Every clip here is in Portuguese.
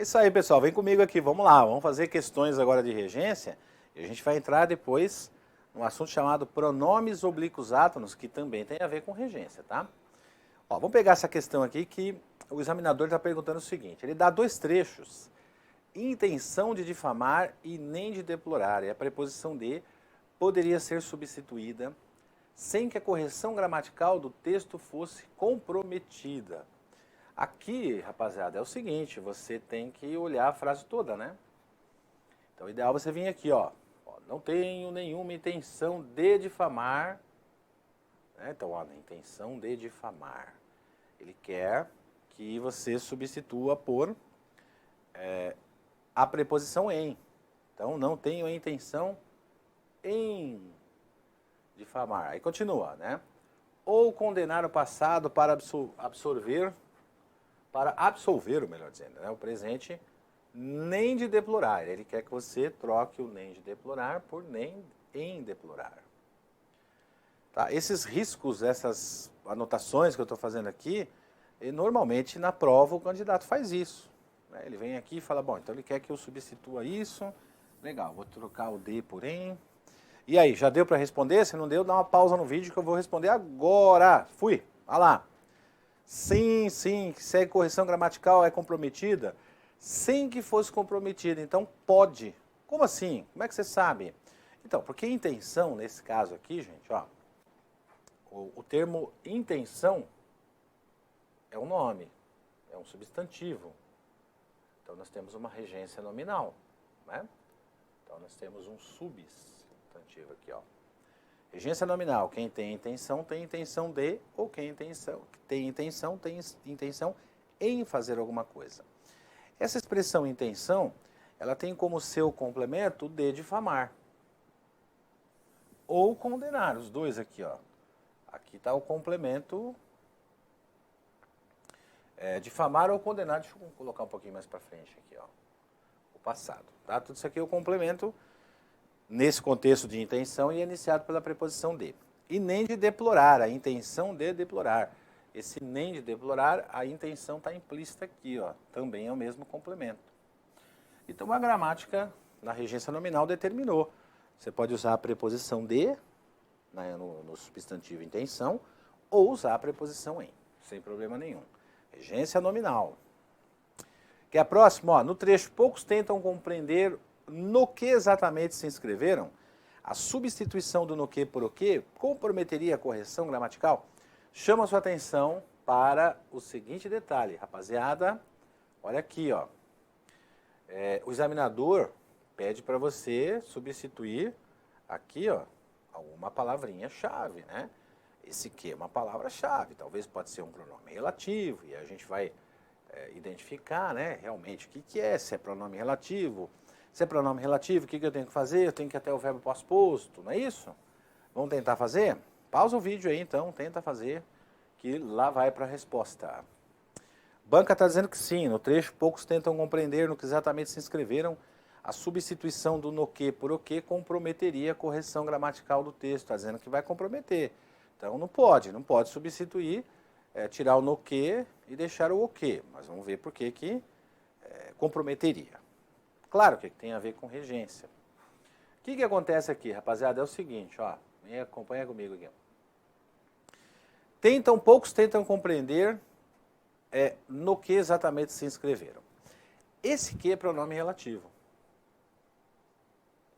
isso aí, pessoal. Vem comigo aqui. Vamos lá. Vamos fazer questões agora de regência. E a gente vai entrar depois num assunto chamado pronomes oblíquos átonos, que também tem a ver com regência, tá? Ó, vamos pegar essa questão aqui que o examinador está perguntando o seguinte. Ele dá dois trechos. Intenção de difamar e nem de deplorar. E a preposição de poderia ser substituída sem que a correção gramatical do texto fosse comprometida. Aqui, rapaziada, é o seguinte, você tem que olhar a frase toda, né? Então, o ideal é você vir aqui, ó. Não tenho nenhuma intenção de difamar. Né? Então, ó, intenção de difamar. Ele quer que você substitua por a preposição em. Então, não tenho a intenção em difamar. Aí continua, né? Ou condenar o passado para absolver, o melhor dizendo, né? O presente, nem de deplorar. Ele quer que você troque o nem de deplorar por nem em deplorar. Tá? Esses riscos, essas anotações que eu estou fazendo aqui, normalmente na prova o candidato faz isso. Né? Ele vem aqui e fala, bom, então ele quer que eu substitua isso. Legal, vou trocar o de por em. E aí, já deu para responder? Se não deu, dá uma pausa no vídeo que eu vou responder agora. Fui, olha lá. Sim, se a correção gramatical é comprometida, sem que fosse comprometida, então pode. Como assim? Como é que você sabe? Então, porque intenção, nesse caso aqui, gente, ó, o termo intenção é um nome, é um substantivo. Então, nós temos uma regência nominal, né? Então, nós temos um substantivo aqui, ó. Regência nominal, quem tem intenção de, ou quem tem intenção em fazer alguma coisa. Essa expressão intenção, ela tem como seu complemento o de difamar. Ou condenar, os dois aqui, ó. Aqui está o complemento, difamar ou condenar, deixa eu colocar um pouquinho mais para frente aqui, ó. O passado, tá? Tudo isso aqui é o complemento nesse contexto de intenção e é iniciado pela preposição de. E nem de deplorar, a intenção de deplorar. Esse nem de deplorar, a intenção está implícita aqui, ó. Também é o mesmo complemento. Então a gramática na regência nominal determinou. Você pode usar a preposição de, né, no substantivo intenção, ou usar a preposição em, sem problema nenhum. Regência nominal. Que é a próxima, ó, no trecho, poucos tentam compreender no que exatamente se inscreveram. A substituição do no que por o que comprometeria a correção gramatical? Chama a sua atenção para o seguinte detalhe, rapaziada. Olha aqui, ó. O examinador pede para você substituir aqui, ó, alguma palavrinha-chave, né? Esse que é uma palavra-chave, talvez pode ser um pronome relativo, e a gente vai identificar, né, realmente o que é, se é pronome relativo. Se é pronome relativo, o que eu tenho que fazer? Eu tenho que ir até o verbo pós-posto, não é isso? Vamos tentar fazer? Pausa o vídeo aí, então, tenta fazer, que lá vai para a resposta. Banca está dizendo que sim, no trecho poucos tentam compreender no que exatamente se inscreveram. A substituição do no que por o que comprometeria a correção gramatical do texto. Está dizendo que vai comprometer. Então não pode substituir, tirar o no que e deixar o que. Mas vamos ver por que comprometeria. Claro que tem a ver com regência. O que acontece aqui, rapaziada? É o seguinte, ó, acompanha comigo aqui. Poucos tentam compreender no que exatamente se inscreveram. Esse que é pronome relativo.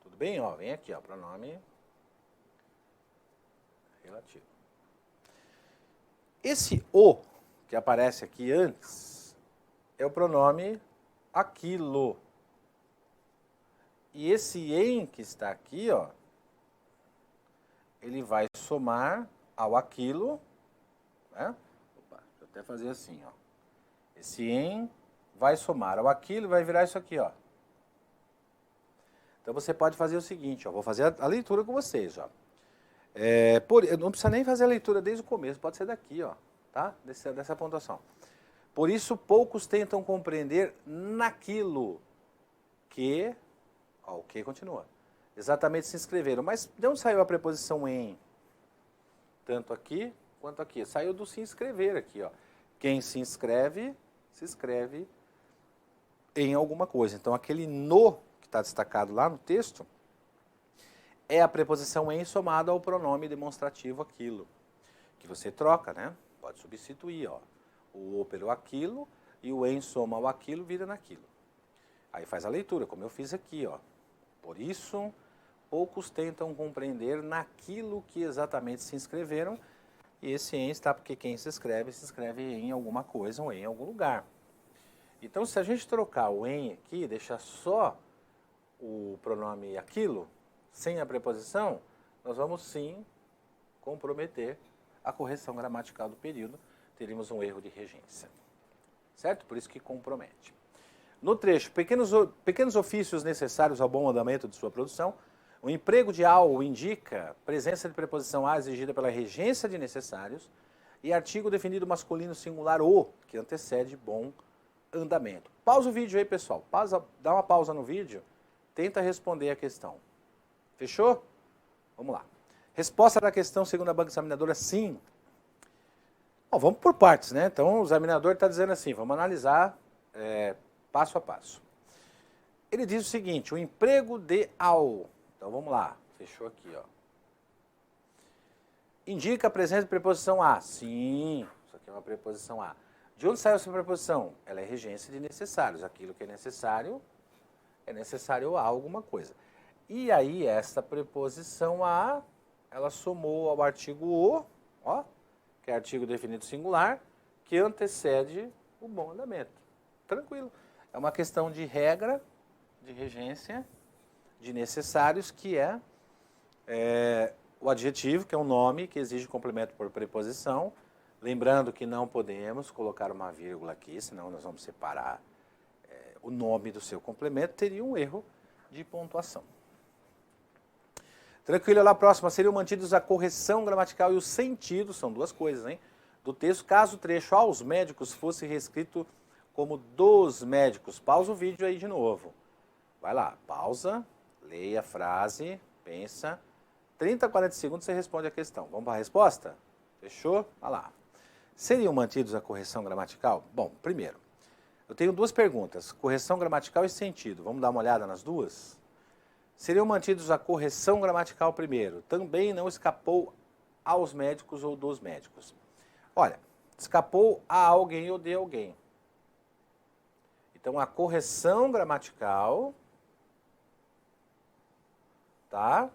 Tudo bem? Ó, vem aqui, ó, pronome relativo. Esse o que aparece aqui antes é o pronome aquilo. E esse em que está aqui, ó, ele vai somar ao aquilo, né? Opa, deixa eu até fazer assim, ó. Esse em vai somar ao aquilo e vai virar isso aqui, ó. Então você pode fazer o seguinte, ó, vou fazer a leitura com vocês, ó. Não precisa nem fazer a leitura desde o começo, pode ser daqui, ó, tá? Dessa pontuação. Por isso, poucos tentam compreender naquilo que... Ó, o que continua. Exatamente se inscreveram. Mas de onde saiu a preposição em? Tanto aqui quanto aqui. Saiu do se inscrever aqui, ó. Quem se inscreve em alguma coisa. Então, aquele no que está destacado lá no texto é a preposição em somada ao pronome demonstrativo aquilo, que você troca, né? Pode substituir, ó, o pelo aquilo e o em soma ao aquilo vira naquilo. Aí faz a leitura, como eu fiz aqui, ó. Por isso, poucos tentam compreender naquilo que exatamente se inscreveram, e esse em está porque quem se escreve em alguma coisa ou em algum lugar. Então, se a gente trocar o em aqui, deixar só o pronome aquilo, sem a preposição, nós vamos sim comprometer a correção gramatical do período, teríamos um erro de regência. Certo? Por isso que compromete. No trecho, pequenos ofícios necessários ao bom andamento de sua produção, o emprego de ao indica presença de preposição a exigida pela regência de necessários e artigo definido masculino singular o, que antecede bom andamento. Pausa o vídeo aí, pessoal. Dá uma pausa no vídeo, tenta responder a questão. Fechou? Vamos lá. Resposta da questão segundo a banca examinadora, sim. Bom, vamos por partes, né? Então, o examinador está dizendo assim, vamos analisar passo a passo. Ele diz o seguinte, o emprego de ao. Então, vamos lá. Fechou aqui, ó. Indica a presença de preposição a. Sim, isso aqui é uma preposição a. De onde saiu essa preposição? Ela é regência de necessários. Aquilo que é necessário a alguma coisa. E aí, essa preposição a, ela somou ao artigo o, ó, que é artigo definido singular, que antecede o bom andamento. Tranquilo. É uma questão de regra, de regência, de necessários, que é o adjetivo, que é um nome que exige complemento por preposição. Lembrando que não podemos colocar uma vírgula aqui, senão nós vamos separar o nome do seu complemento, teria um erro de pontuação. Tranquilo, lá próxima, seriam mantidos a correção gramatical e o sentido, são duas coisas, hein, do texto, caso o trecho aos médicos fosse reescrito como dos médicos. Pausa o vídeo aí de novo. Vai lá, pausa, leia a frase, pensa. 30, 40 segundos você responde a questão. Vamos para a resposta? Fechou? Vai lá. Seriam mantidos a correção gramatical? Bom, primeiro, eu tenho duas perguntas, correção gramatical e sentido. Vamos dar uma olhada nas duas? Seriam mantidos a correção gramatical primeiro. Também não escapou aos médicos ou dos médicos. Olha, escapou a alguém ou de alguém. Então, a correção gramatical, tá?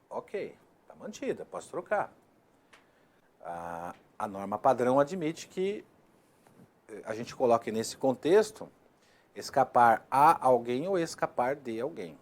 Ok, tá mantida, posso trocar. A norma padrão admite que a gente coloque nesse contexto escapar a alguém ou escapar de alguém.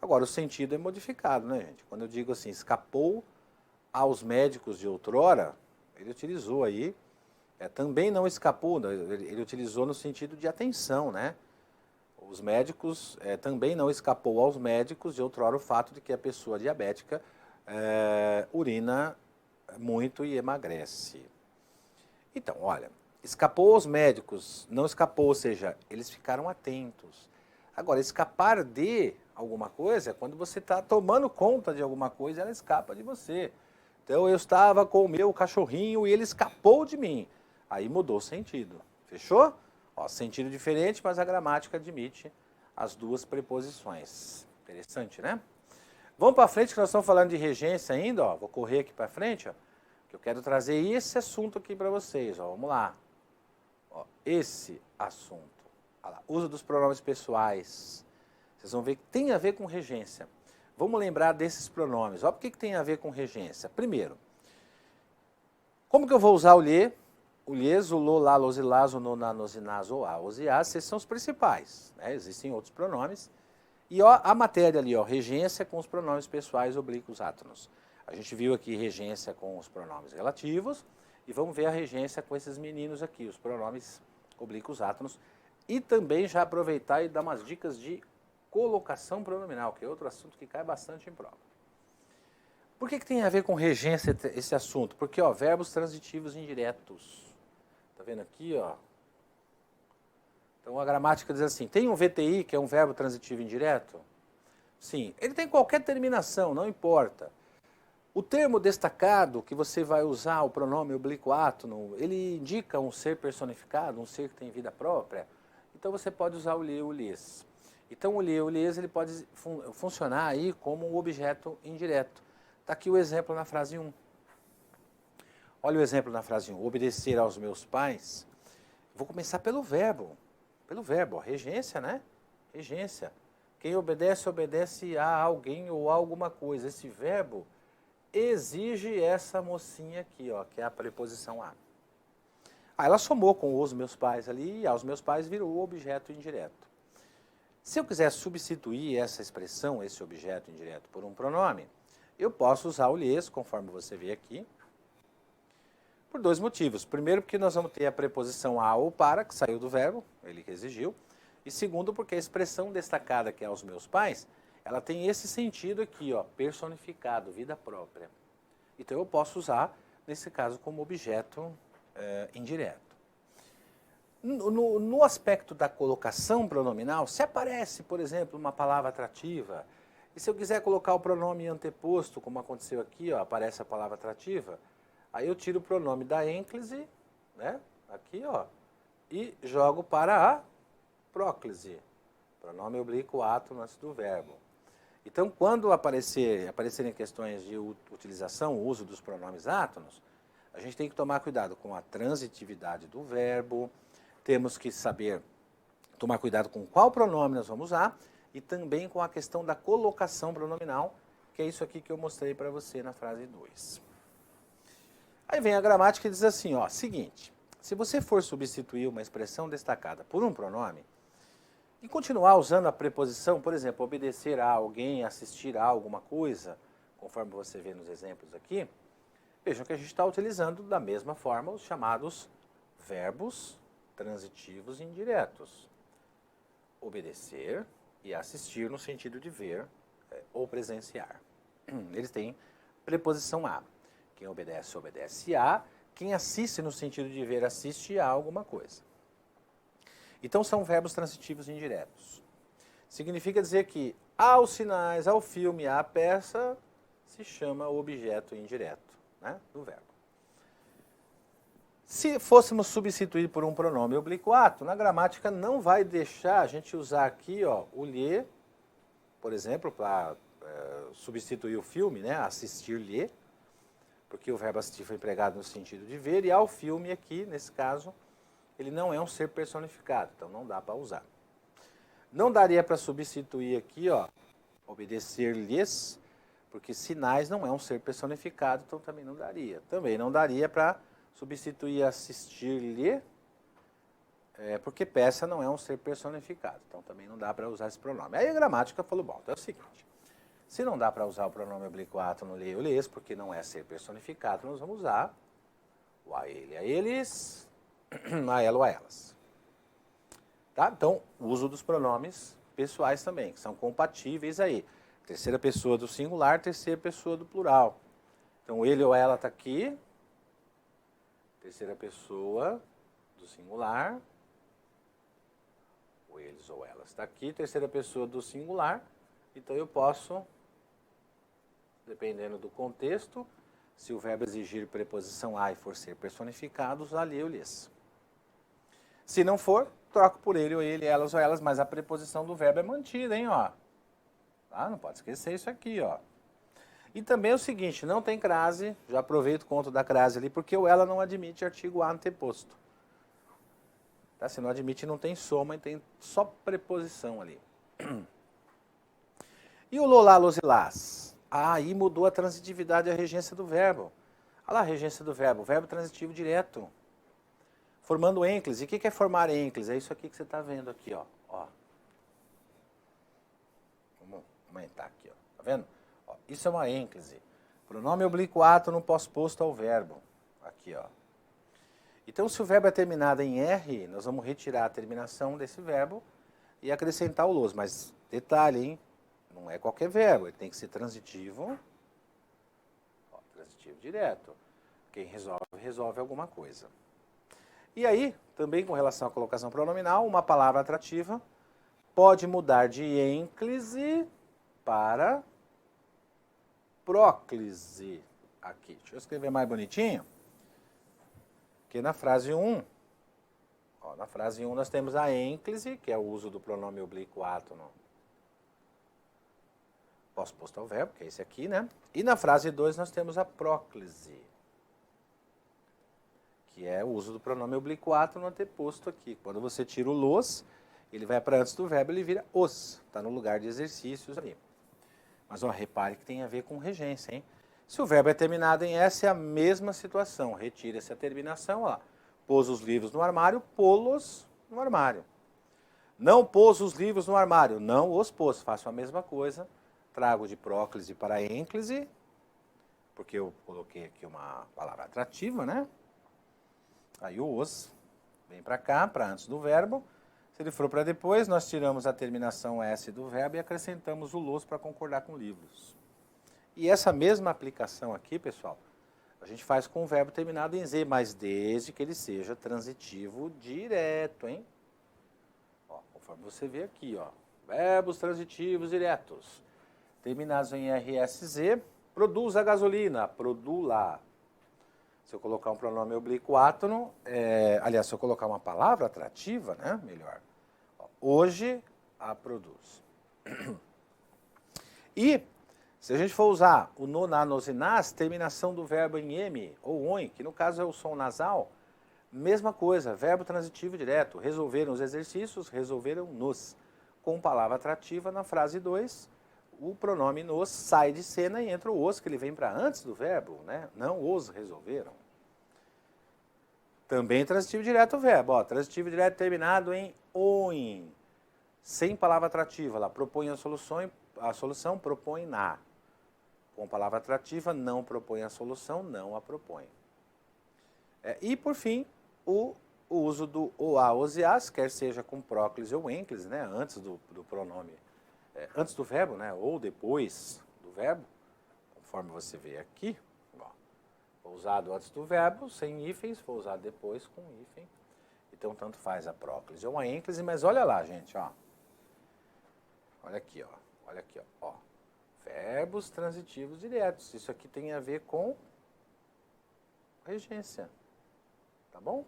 Agora, o sentido é modificado, né, gente? Quando eu digo assim, escapou aos médicos de outrora, ele utilizou aí, também não escapou, ele utilizou no sentido de atenção, né? Os médicos, também não escapou aos médicos de outrora o fato de que a pessoa diabética urina muito e emagrece. Então, olha, escapou aos médicos, não escapou, ou seja, eles ficaram atentos. Agora, escapar de alguma coisa é quando você está tomando conta de alguma coisa e ela escapa de você. Então, eu estava com o meu cachorrinho e ele escapou de mim. Aí mudou o sentido. Fechou? Ó, sentido diferente, mas a gramática admite as duas preposições. Interessante, né? Vamos para frente, que nós estamos falando de regência ainda. Ó. Vou correr aqui para frente, ó, que eu quero trazer esse assunto aqui para vocês. Ó. Vamos lá. Ó, esse assunto. Olha lá. Uso dos pronomes pessoais. Vocês vão ver que tem a ver com regência. Vamos lembrar desses pronomes. Ó, por que tem a ver com regência? Primeiro, como que eu vou usar o lhe? O lhes, o lo, lá, los, ilás, o no, na, nos, inás, o a, os, iás, esses são os principais. Né? Existem outros pronomes. E ó, a matéria ali, ó, regência com os pronomes pessoais oblíquos átonos. A gente viu aqui regência com os pronomes relativos. E vamos ver a regência com esses meninos aqui, os pronomes oblíquos átonos. E também já aproveitar e dar umas dicas de colocação pronominal, que é outro assunto que cai bastante em prova. Por que tem a ver com regência esse assunto? Porque, ó, verbos transitivos indiretos. Tá vendo aqui, ó? Então, a gramática diz assim, tem um VTI, que é um verbo transitivo indireto? Sim. Ele tem qualquer terminação, não importa. O termo destacado, que você vai usar, o pronome oblíquo átono, ele indica um ser personificado, um ser que tem vida própria? Então você pode usar o lhe, o lhes. Então o lhe, o lhes, ele pode funcionar aí como um objeto indireto. Está aqui o exemplo na frase 1. Olha o exemplo na frase 1. Obedecer aos meus pais. Vou começar pelo verbo. Pelo verbo, regência, né? Regência. Quem obedece, obedece a alguém ou a alguma coisa. Esse verbo exige essa mocinha aqui, ó, que é a preposição a. Ela somou com os meus pais ali, e aos meus pais virou o objeto indireto. Se eu quiser substituir essa expressão, esse objeto indireto, por um pronome, eu posso usar o lhes, conforme você vê aqui, por dois motivos. Primeiro, porque nós vamos ter a preposição a ou para, que saiu do verbo, ele que exigiu. E segundo, porque a expressão destacada, que é aos meus pais, ela tem esse sentido aqui, ó, personificado, vida própria. Então eu posso usar, nesse caso, como objeto indireto. No aspecto da colocação pronominal, se aparece, por exemplo, uma palavra atrativa, e se eu quiser colocar o pronome anteposto, como aconteceu aqui, ó, aparece a palavra atrativa, aí eu tiro o pronome da ênclise, né, aqui, ó, e jogo para a próclise, pronome oblíquo átono antes do verbo. Então, quando aparecerem questões de utilização, uso dos pronomes átonos, a gente tem que tomar cuidado com a transitividade do verbo, temos que saber tomar cuidado com qual pronome nós vamos usar e também com a questão da colocação pronominal, que é isso aqui que eu mostrei para você na frase 2. Aí vem a gramática e diz assim, ó, seguinte, se você for substituir uma expressão destacada por um pronome e continuar usando a preposição, por exemplo, obedecer a alguém, assistir a alguma coisa, conforme você vê nos exemplos aqui, vejam que a gente está utilizando da mesma forma os chamados verbos transitivos indiretos. Obedecer e assistir no sentido de ver ou presenciar. Eles têm preposição a. Quem obedece, obedece a. Quem assiste no sentido de ver, assiste a alguma coisa. Então são verbos transitivos indiretos. Significa dizer que aos sinais, ao filme, à peça, se chama objeto indireto, né, do verbo. Se fôssemos substituir por um pronome oblíquo, na gramática não vai deixar a gente usar aqui, ó, o lhe, por exemplo, para substituir o filme, né, assistir-lhe, porque o verbo assistir foi empregado no sentido de ver, e ao filme aqui, nesse caso, ele não é um ser personificado, então não dá para usar. Não daria para substituir aqui, ó, obedecer-lhes, porque sinais não é um ser personificado, então também não daria. Também não daria para substituir assistir-lhe, porque peça não é um ser personificado, então também não dá para usar esse pronome. Aí a gramática falou, bom, então é o seguinte, se não dá para usar o pronome oblíquo no lhe ou lhes, porque não é ser personificado, nós vamos usar o a ele, a eles, a ela ou a elas. Tá? Então, o uso dos pronomes pessoais também, que são compatíveis aí. Terceira pessoa do singular, terceira pessoa do plural. Então, ele ou ela está aqui. Terceira pessoa do singular. O eles ou elas está aqui. Terceira pessoa do singular. Então, eu posso, dependendo do contexto, se o verbo exigir preposição a e for ser personificado, usar lhe ou lhes. Se não for, troco por ele ou ele, elas ou elas, mas a preposição do verbo é mantida, hein, ó. Tá? Não pode esquecer isso aqui, ó. E também é o seguinte, não tem crase, já aproveito o conto da crase ali, porque o ela não admite artigo a anteposto. Tá? Se não admite, não tem soma, e tem só preposição ali. E o lolá, los e las? Aí mudou a transitividade e a regência do verbo. Olha lá a regência do verbo transitivo direto. Formando ênclise. E o que é formar ênclise? É isso aqui que você está vendo aqui, ó. Vamos aumentar aqui, ó. Tá vendo? Ó, isso é uma ênclise. Pronome oblíquo no pós-posto ao verbo. Aqui, ó. Então, se o verbo é terminado em R, nós vamos retirar a terminação desse verbo e acrescentar o los. Mas, detalhe, hein? Não é qualquer verbo. Ele tem que ser transitivo. Ó, transitivo direto. Quem resolve, resolve alguma coisa. E aí, também com relação à colocação pronominal, uma palavra atrativa pode mudar de ênclise para próclise. Aqui, deixa eu escrever mais bonitinho. Porque na frase 1, ó, Na frase 1 nós temos a ênclise, que é o uso do pronome oblíquo átono pós-posto ao verbo, que é esse aqui, né? E na frase 2 nós temos a próclise, que é o uso do pronome oblíquo átono anteposto aqui. Quando você tira o los, ele vai para antes do verbo, ele vira os. Está no lugar de exercícios ali. Mas ó, repare que tem a ver com regência, hein? Se o verbo é terminado em S, é a mesma situação. Retira essa terminação, ó. Pôs os livros no armário, pô-los no armário. Não pôs os livros no armário, não os pôs. Faço a mesma coisa. Trago de próclise para ênclise, porque eu coloquei aqui uma palavra atrativa, né? Aí o os vem para cá, para antes do verbo. Se ele for para depois, nós tiramos a terminação S do verbo e acrescentamos o los para concordar com livros. E essa mesma aplicação aqui, pessoal, a gente faz com o verbo terminado em Z, mas desde que ele seja transitivo direto, hein? Ó, conforme você vê aqui, ó, verbos transitivos diretos. Terminados em RSZ, produz a gasolina, produla. Se eu colocar um pronome oblíquo átono, aliás, se eu colocar uma palavra atrativa, né, melhor. Hoje a produz. E, se a gente for usar o no, na, nos e nas, terminação do verbo em M ou ON, que no caso é o som nasal, mesma coisa, verbo transitivo direto. Resolveram os exercícios, resolveram nos. Com palavra atrativa na frase 2, o pronome nos sai de cena e entra o os, que ele vem para antes do verbo, né? Não os resolveram. Também transitivo direto o verbo, ó, transitivo direto terminado em ON, sem palavra atrativa, ela propõe a solução propõe na. Com palavra atrativa, não propõe a solução, não a propõe. E, por fim, o uso do OA, os e as, quer seja com próclise ou ênclise, né, antes do pronome, antes do verbo, né, ou depois do verbo, conforme você vê aqui, ó, foi usado antes do verbo, sem hífens, foi usado depois com hífen. Então, tanto faz a próclise ou a ênclise, mas olha lá, gente, ó. Olha aqui, ó. Verbos transitivos diretos. Isso aqui tem a ver com regência. Tá bom?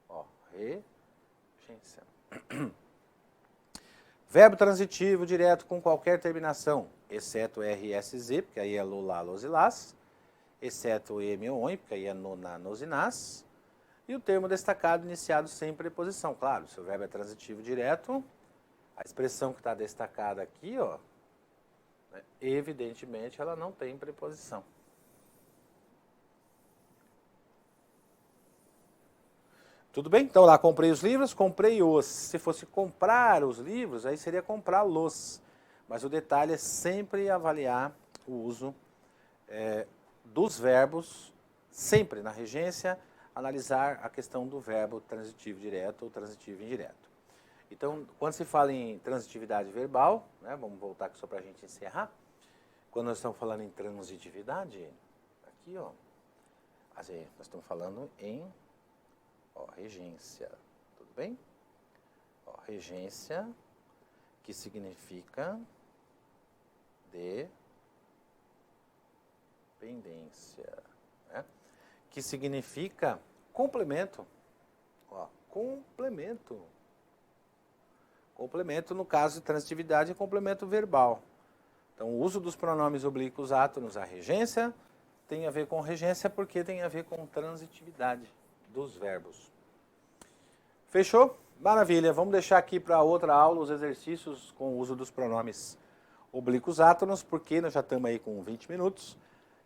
Ó, regência. Verbo transitivo direto com qualquer terminação, exceto RSZ, porque aí é lo, lá, los e las, exceto M ou ON, porque aí é no, na, nos e nas, e o termo destacado iniciado sem preposição. Claro, se o verbo é transitivo direto, a expressão que está destacada aqui, ó, né, evidentemente ela não tem preposição. Tudo bem? Então lá, comprei os livros, comprei os. Se fosse comprar os livros, aí seria comprá-los. Mas o detalhe é sempre avaliar o uso dos verbos, sempre na regência, analisar a questão do verbo transitivo direto ou transitivo indireto. Então, quando se fala em transitividade verbal, né, vamos voltar aqui só para a gente encerrar. Quando nós estamos falando em transitividade, aqui, ó, nós estamos falando em regência, tudo bem? Ó, regência, que significa dependência, né? Que significa complemento. Ó, complemento. Complemento, no caso de transitividade, é complemento verbal. Então, o uso dos pronomes oblíquos átonos, a regência, tem a ver com regência porque tem a ver com transitividade dos verbos. Fechou? Maravilha. Vamos deixar aqui para outra aula os exercícios com o uso dos pronomes oblíquos átonos, porque nós já estamos aí com 20 minutos.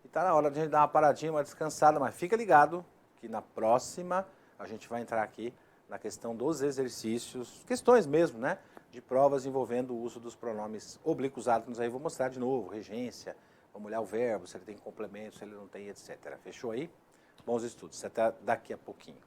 E está na hora de a gente dar uma paradinha, uma descansada, mas fica ligado que na próxima a gente vai entrar aqui na questão dos exercícios, questões mesmo, né? De provas envolvendo o uso dos pronomes oblíquos átonos. Aí vou mostrar de novo, regência, vamos olhar o verbo, se ele tem complemento, se ele não tem, etc. Fechou aí? Bons estudos. Até daqui a pouquinho.